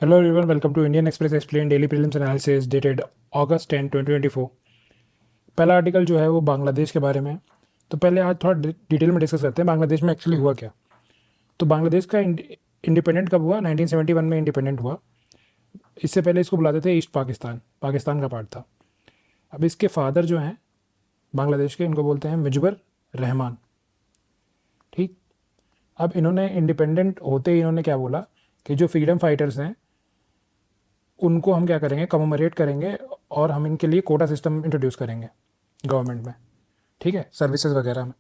Hello everyone, welcome to Indian Express explain daily prelims analysis dated August 10 2024। पहला article जो है वो बांग्लादेश के बारे में है। तो पहले आज थोड़ा डिटेल में डिस्कस करते हैं बांग्लादेश में एक्चुअली हुआ क्या। तो बांग्लादेश का इंडिपेंडेंट कब हुआ? 1971 में इंडिपेंडेंट हुआ। इससे पहले इसको बुलाते थे ईस्ट पाकिस्तान, पाकिस्तान का पार्ट था। अब इसके फादर जो हैं बांग्लादेश के, इनको बोलते हैं मुजिबर रहमान। ठीक। अब इन्होंने इंडिपेंडेंट होते ही इन्होंने क्या बोला कि जो फ्रीडम फाइटर्स हैं उनको हम क्या करेंगे, कमोमरेट करेंगे और हम इनके लिए कोटा सिस्टम इंट्रोड्यूस करेंगे गवर्नमेंट में, ठीक है, सर्विसेज वगैरह में।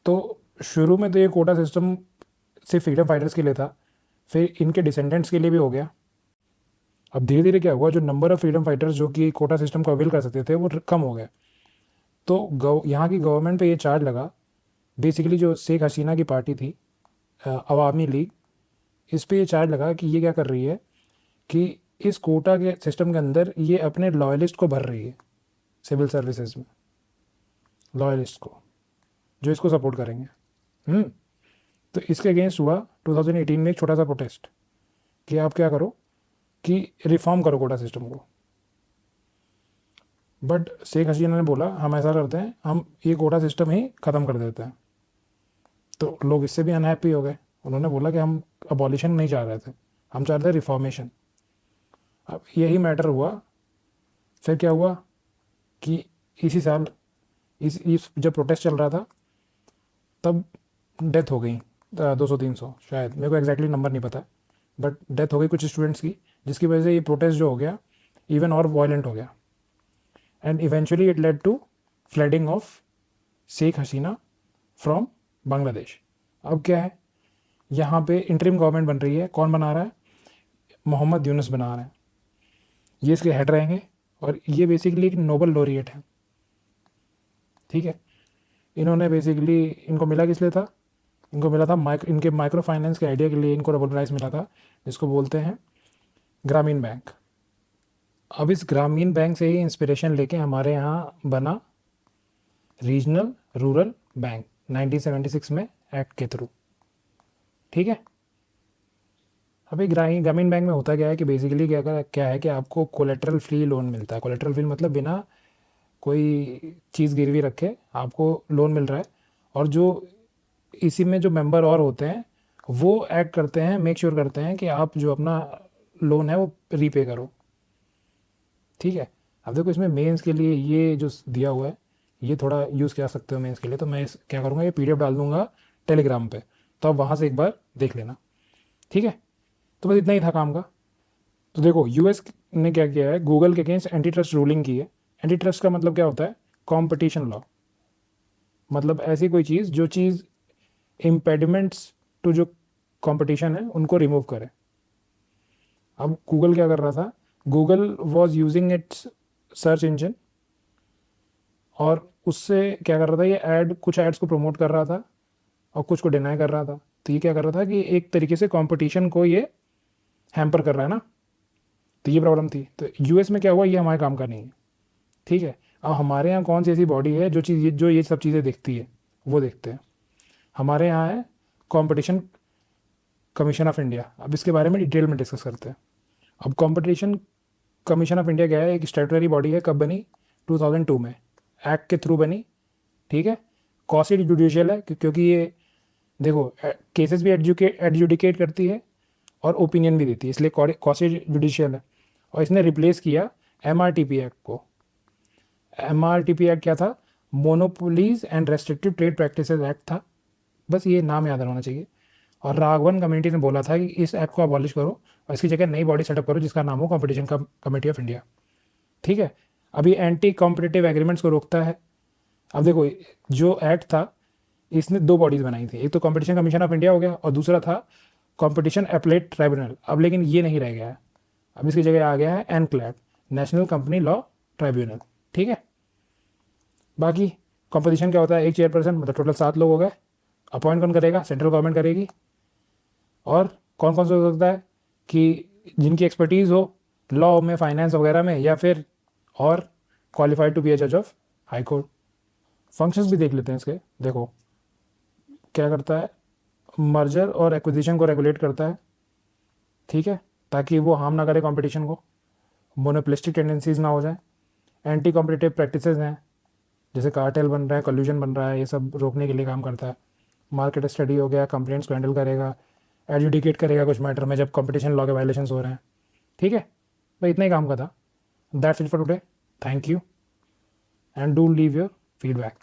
तो शुरू में तो ये कोटा सिस्टम सिर्फ फ्रीडम फाइटर्स के लिए था, फिर इनके डिसेंडेंट्स के लिए भी हो गया। अब धीरे धीरे क्या हुआ, जो नंबर ऑफ़ फ्रीडम फाइटर्स जो कि कोटा सिस्टम को अवेल कर सकते थे वो कम हो गए। तो यहाँ की गवर्नमेंट पे ये चार्ज लगा, बेसिकली जो शेख हसीना की पार्टी थी अवामी लीग, इस पे ये चार्ज लगा कि ये क्या कर रही है कि इस कोटा के सिस्टम के अंदर ये अपने लॉयलिस्ट को भर रही है सिविल सर्विसेज में, लॉयलिस्ट को जो इसको सपोर्ट करेंगे। तो इसके अगेंस्ट हुआ 2018 में एक छोटा सा प्रोटेस्ट कि आप क्या करो कि रिफॉर्म करो कोटा सिस्टम को। बट शेख हसीना ने बोला हम ऐसा करते हैं, हम ये कोटा सिस्टम ही ख़त्म कर देते हैं। तो लोग इससे भी अनहैप्पी हो गए। उन्होंने बोला कि हम अबॉलिशन नहीं चाह रहे थे, हम चाह रहे थे रिफॉर्मेशन। अब यही मैटर हुआ। फिर क्या हुआ कि इसी साल इस जब प्रोटेस्ट चल रहा था तब डेथ हो गई 200-300, शायद, मेरे को एग्जैक्टली नंबर नहीं पता, बट डेथ हो गई कुछ स्टूडेंट्स की, जिसकी वजह से ये प्रोटेस्ट जो हो गया इवन और वायलेंट हो गया। And eventually it led to flooding of Sheikh Hasina from Bangladesh. अब क्या है, यहाँ पे इंटरिम गवर्नमेंट बन रही है। कौन बना रहा है? मोहम्मद यूनुस बना रहे हैं, ये इसके हेड रहेंगे। और ये बेसिकली एक नोबल लॉरिएट है, ठीक है। इन्होंने बेसिकली, इनको मिला किस लिए था? इनको मिला था इनके माइक्रो फाइनेंस के आइडिया के लिए इनको नोबेल प्राइज़ मिला था, जिसको बोलते हैं ग्रामीण बैंक। अब इस ग्रामीण बैंक से ही इंस्पिरेशन लेके हमारे यहाँ बना रीजनल रूरल बैंक 1976 में एक्ट के थ्रू, ठीक है। अभी ग्रामीण बैंक में होता क्या है कि बेसिकली क्या है कि आपको कोलेटरल फ्री लोन मिलता है। कोलेटरल फ्री मतलब बिना कोई चीज़ गिरवी रखे आपको लोन मिल रहा है। और जो इसी में जो मेंबर और होते हैं वो एक्ट करते हैं, मेक श्योर करते हैं कि आप जो अपना लोन है वो रीपे करो, ठीक है। अब देखो इसमें मेंस के लिए ये जो दिया हुआ है ये थोड़ा यूज़ कर सकते हो मेंस के लिए। तो मैं क्या करूँगा, ये पीडीएफ डाल दूँगा टेलीग्राम पे, तो आप वहाँ से एक बार देख लेना, ठीक है। तो बस इतना ही था काम का। तो देखो यूएस ने क्या किया है, गूगल के अगेंस्ट एंटी ट्रस्ट रूलिंग की है। एंटी ट्रस्ट का मतलब क्या होता है? कंपटीशन लॉ, मतलब ऐसी कोई चीज़ जो चीज़ इम्पेडिमेंट्स टू जो कंपटीशन है उनको रिमूव करे। अब गूगल क्या कर रहा था, Google was using its search engine और उससे क्या कर रहा था, ये कुछ एड्स को प्रमोट कर रहा था और कुछ को डिनाई कर रहा था। तो ये क्या कर रहा था कि एक तरीके से कंपटीशन को ये हैम्पर कर रहा है ना, तो ये प्रॉब्लम थी। तो यूएस में क्या हुआ, ये हमारे काम का नहीं है, ठीक है। अब हमारे यहाँ कौन सी ऐसी बॉडी है जो ये सब चीज़ें देखती है, वो देखते हैं। हमारे यहाँ है कंपटीशन कमीशन ऑफ इंडिया। अब इसके बारे में डिटेल में डिस्कस करते हैं। अब कंपटीशन कमीशन ऑफ इंडिया क्या है? एक स्टैट्यूटरी बॉडी है। कब बनी? 2002 में एक्ट के थ्रू बनी, ठीक है। कॉसी जुडिशियल है क्योंकि ये देखो केसेस भी एडजुडिकेट करती है और ओपिनियन भी देती है, इसलिए कॉसी जुडिशियल है। और इसने रिप्लेस किया एमआरटीपी एक्ट को। एमआरटीपी एक्ट क्या था? Monopolies and restrictive trade practices act था। बस ये नाम याद रहना चाहिए। और राघवन कमेटी ने बोला था कि इस एक्ट को अबॉलिश करो और इसकी जगह नई बॉडी सेटअप करो जिसका नाम हो कॉम्पिटिशन कमेटी ऑफ इंडिया, ठीक है। अभी एंटी कॉम्पिटिटिव एग्रीमेंट्स को रोकता है। अब देखो जो एक्ट था इसने दो बॉडीज़ बनाई थी, एक तो कॉम्पिटिशन कमीशन ऑफ इंडिया हो गया और दूसरा था कॉम्पिटिशन एपलेट ट्राइब्यूनल। अब लेकिन ये नहीं रह गया है, अब इसकी जगह आ गया है NCLAT, national company law tribunal, ठीक है। बाकी कॉम्पोजिशन क्या होता है? एक चेयरपर्सन, मतलब टोटल 7 लोग हो गए। अपॉइंट कौन करेगा? सेंट्रल गवर्नमेंट करेगी। और कौन कौन सा हो सकता है कि जिनकी एक्सपर्टीज़ हो लॉ में, फाइनेंस वगैरह में, या फिर और क्वालिफाइड टू बी ए जज ऑफ हाई कोर्ट। फंक्शंस भी देख लेते हैं इसके। देखो क्या करता है, मर्जर और एक्विजिशन को रेगुलेट करता है, ठीक है, ताकि वो हार्म ना करे कंपटीशन को, मोनोपोलिस्टिक टेंडेंसीज ना हो जाए, एंटी कॉम्पिटिटिव प्रैक्टिसेस हैं जैसे कार्टेल बन रहा है, कल्यूजन बन रहा है, ये सब रोकने के लिए काम करता है। मार्केट स्टडी हो गया, कंप्लेंट्स को हैंडल करेगा, एडजुडिकेट करेगा कुछ मैटर में जब कंपटीशन लॉ के वायलेशंस हो रहे हैं। ठीक है भाई, इतना ही काम का था। That's it for today. Thank you and do leave your feedback.